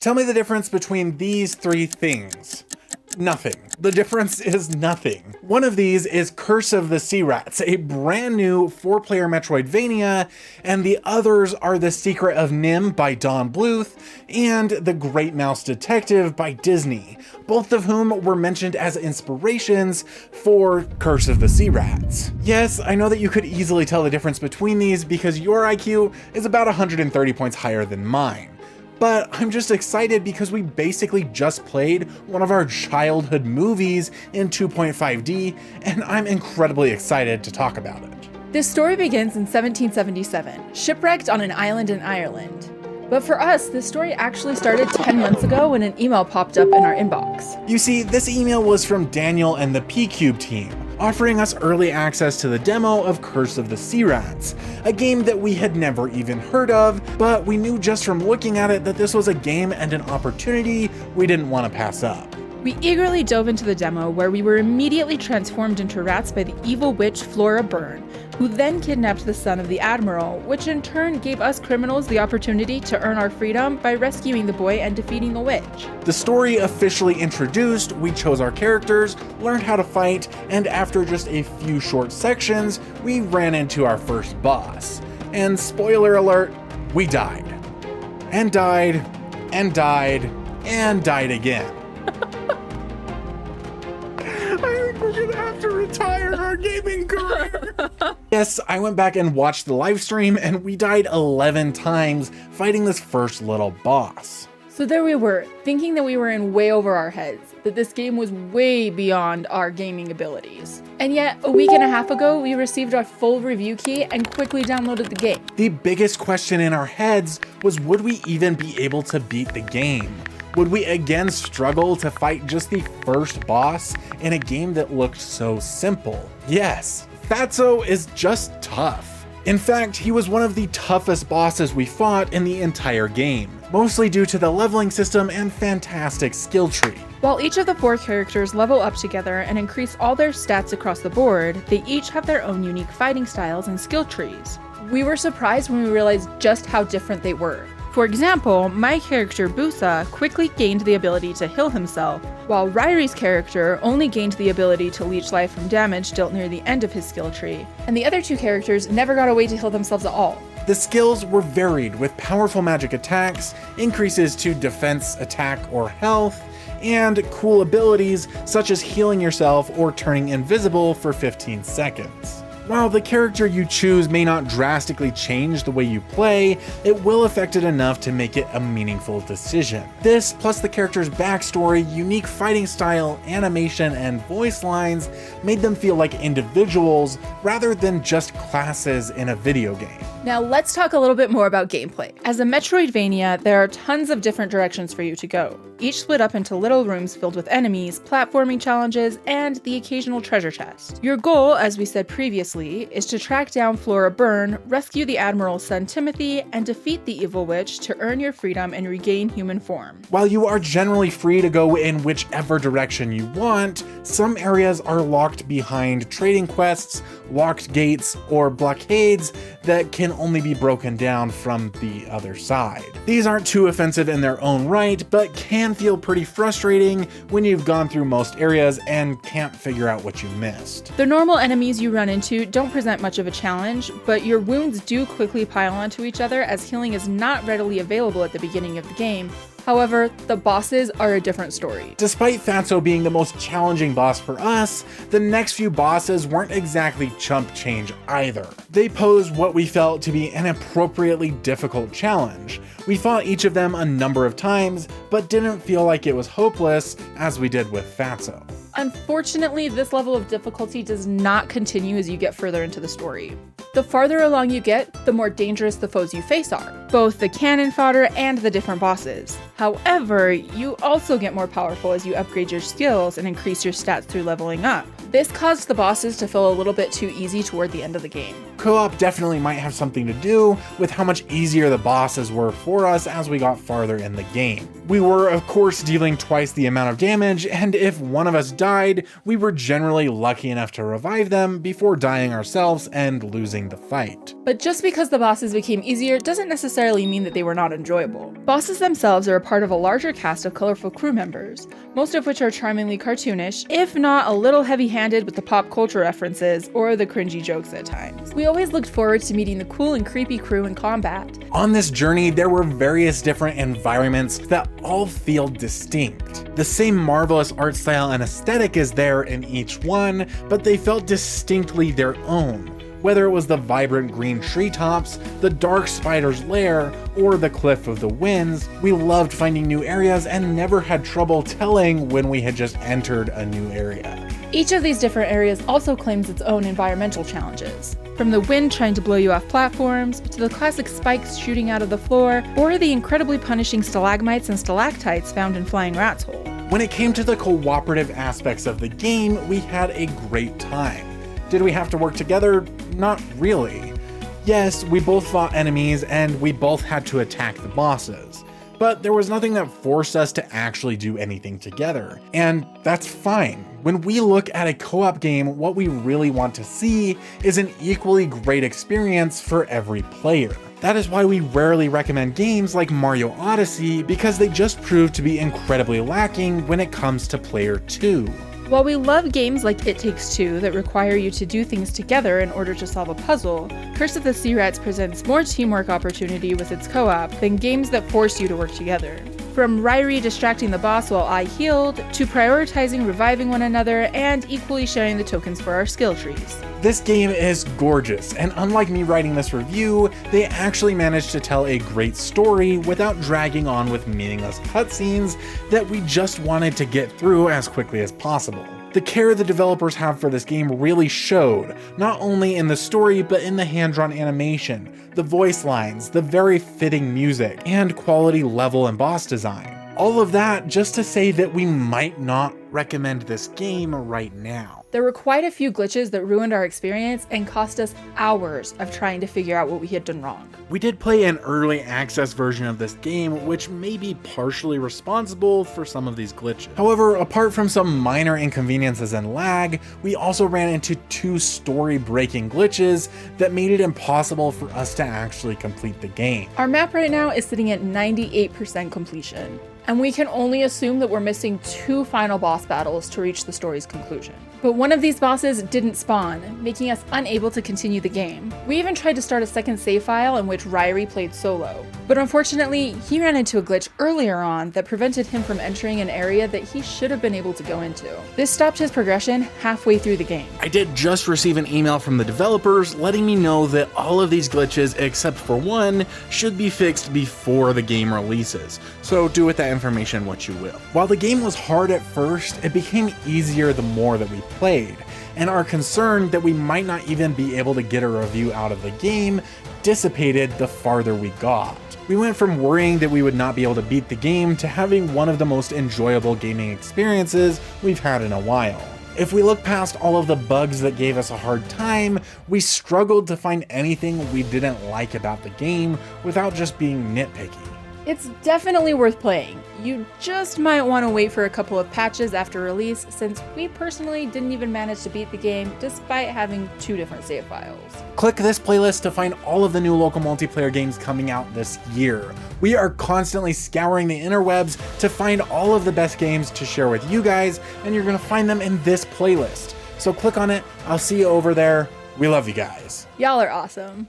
Tell me the difference between these three things. Nothing. The difference is nothing. One of these is Curse of the Sea Rats, a brand new 4-player Metroidvania, and the others are The Secret of Nim by Don Bluth and The Great Mouse Detective by Disney, both of whom were mentioned as inspirations for Curse of the Sea Rats. Yes, I know that you could easily tell the difference between these because your IQ is about 130 points higher than mine. But I'm just excited because we basically just played one of our childhood movies in 2.5D, and I'm incredibly excited to talk about it. This story begins in 1777, shipwrecked on an island in Ireland. But for us, this story actually started 10 months ago when an email popped up in our inbox. You see, this email was from Daniel and the P-Cube team, offering us early access to the demo of Curse of the Sea Rats, a game that we had never even heard of, but we knew just from looking at it that this was a game and an opportunity we didn't want to pass up. We eagerly dove into the demo, where we were immediately transformed into rats by the evil witch Flora Byrne, who then kidnapped the son of the Admiral, which in turn gave us criminals the opportunity to earn our freedom by rescuing the boy and defeating the witch. The story officially introduced, we chose our characters, learned how to fight, and after just a few short sections, we ran into our first boss. And spoiler alert, we died. And died, and died, and died again. I think we're gonna have to retire our gaming career. Yes, I went back and watched the live stream and we died 11 times fighting this first little boss. So there we were, thinking that we were in way over our heads, that this game was way beyond our gaming abilities. And yet, a week and a half ago, we received our full review key and quickly downloaded the game. The biggest question in our heads was, would we even be able to beat the game? Would we again struggle to fight just the first boss in a game that looked so simple? Yes, Fatso is just tough. In fact, he was one of the toughest bosses we fought in the entire game, mostly due to the leveling system and fantastic skill tree. While each of the 4 characters level up together and increase all their stats across the board, they each have their own unique fighting styles and skill trees. We were surprised when we realized just how different they were. For example, my character Busa quickly gained the ability to heal himself, while Ryri's character only gained the ability to leech life from damage dealt near the end of his skill tree, and the other 2 characters never got a way to heal themselves at all. The skills were varied with powerful magic attacks, increases to defense, attack, or health, and cool abilities such as healing yourself or turning invisible for 15 seconds. While the character you choose may not drastically change the way you play, it will affect it enough to make it a meaningful decision. This, plus the character's backstory, unique fighting style, animation, and voice lines, made them feel like individuals rather than just classes in a video game. Now let's talk a little bit more about gameplay. As a Metroidvania, there are tons of different directions for you to go, each split up into little rooms filled with enemies, platforming challenges, and the occasional treasure chest. Your goal, as we said previously, is to track down Flora Byrne, rescue the Admiral's son Timothy, and defeat the evil witch to earn your freedom and regain human form. While you are generally free to go in whichever direction you want, some areas are locked behind trading quests, locked gates, or blockades that can only be broken down from the other side. These aren't too offensive in their own right, but can feel pretty frustrating when you've gone through most areas and can't figure out what you missed. The normal enemies you run into don't present much of a challenge, but your wounds do quickly pile onto each other as healing is not readily available at the beginning of the game. However, the bosses are a different story. Despite Fatso being the most challenging boss for us, the next few bosses weren't exactly chump change either. They posed what we felt to be an appropriately difficult challenge. We fought each of them a number of times, but didn't feel like it was hopeless as we did with Fatso. Unfortunately, this level of difficulty does not continue as you get further into the story. The farther along you get, the more dangerous the foes you face are, both the cannon fodder and the different bosses. However, you also get more powerful as you upgrade your skills and increase your stats through leveling up, This caused the bosses to feel a little bit too easy toward the end of the game. Co-op definitely might have something to do with how much easier the bosses were for us as we got farther in the game. We were, of course, dealing twice the amount of damage, and if one of us died, we were generally lucky enough to revive them before dying ourselves and losing the fight. But just because the bosses became easier doesn't necessarily mean that they were not enjoyable. Bosses themselves are a part of a larger cast of colorful crew members, most of which are charmingly cartoonish, if not a little heavy-handed with the pop culture references or the cringy jokes at times. We always looked forward to meeting the cool and creepy crew in combat. On this journey, there were various different environments that all feel distinct. The same marvelous art style and aesthetic is there in each one, but they felt distinctly their own. Whether it was the vibrant green treetops, the dark spider's lair, or the cliff of the winds, we loved finding new areas and never had trouble telling when we had just entered a new area. Each of these different areas also claims its own environmental challenges. From the wind trying to blow you off platforms, to the classic spikes shooting out of the floor, or the incredibly punishing stalagmites and stalactites found in Flying Rat's Hole. When it came to the cooperative aspects of the game, we had a great time. Did we have to work together? Not really. Yes, we both fought enemies and we both had to attack the bosses, but there was nothing that forced us to actually do anything together, and that's fine. When we look at a co-op game, what we really want to see is an equally great experience for every player. That is why we rarely recommend games like Mario Odyssey, because they just prove to be incredibly lacking when it comes to player 2. While we love games like It Takes Two that require you to do things together in order to solve a puzzle, Curse of the Sea Rats presents more teamwork opportunity with its co-op than games that force you to work together. From Ryrie distracting the boss while I healed, to prioritizing reviving one another, and equally sharing the tokens for our skill trees. This game is gorgeous, and unlike me writing this review, they actually managed to tell a great story without dragging on with meaningless cutscenes that we just wanted to get through as quickly as possible. The care the developers have for this game really showed, not only in the story but in the hand-drawn animation, the voice lines, the very fitting music, and quality level and boss design. All of that just to say that we might not recommend this game right now. There were quite a few glitches that ruined our experience and cost us hours of trying to figure out what we had done wrong. We did play an early access version of this game, which may be partially responsible for some of these glitches. However, apart from some minor inconveniences and lag, we also ran into 2 story-breaking glitches that made it impossible for us to actually complete the game. Our map right now is sitting at 98% completion, and we can only assume that we're missing 2 final boss battles to reach the story's conclusion. But one of these bosses didn't spawn, making us unable to continue the game. We even tried to start a second save file in which Ryrie played solo, but unfortunately, he ran into a glitch earlier on that prevented him from entering an area that he should have been able to go into. This stopped his progression halfway through the game. I did just receive an email from the developers letting me know that all of these glitches, except for one, should be fixed before the game releases, so do with that information what you will. While the game was hard at first, it became easier the more that we played, and our concern that we might not even be able to get a review out of the game dissipated the farther we got. We went from worrying that we would not be able to beat the game to having one of the most enjoyable gaming experiences we've had in a while. If we look past all of the bugs that gave us a hard time, we struggled to find anything we didn't like about the game without just being nitpicky. It's definitely worth playing. You just might want to wait for a couple of patches after release, since we personally didn't even manage to beat the game despite having 2 different save files. Click this playlist to find all of the new local multiplayer games coming out this year. We are constantly scouring the interwebs to find all of the best games to share with you guys, and you're going to find them in this playlist. So click on it, I'll see you over there. We love you guys. Y'all are awesome.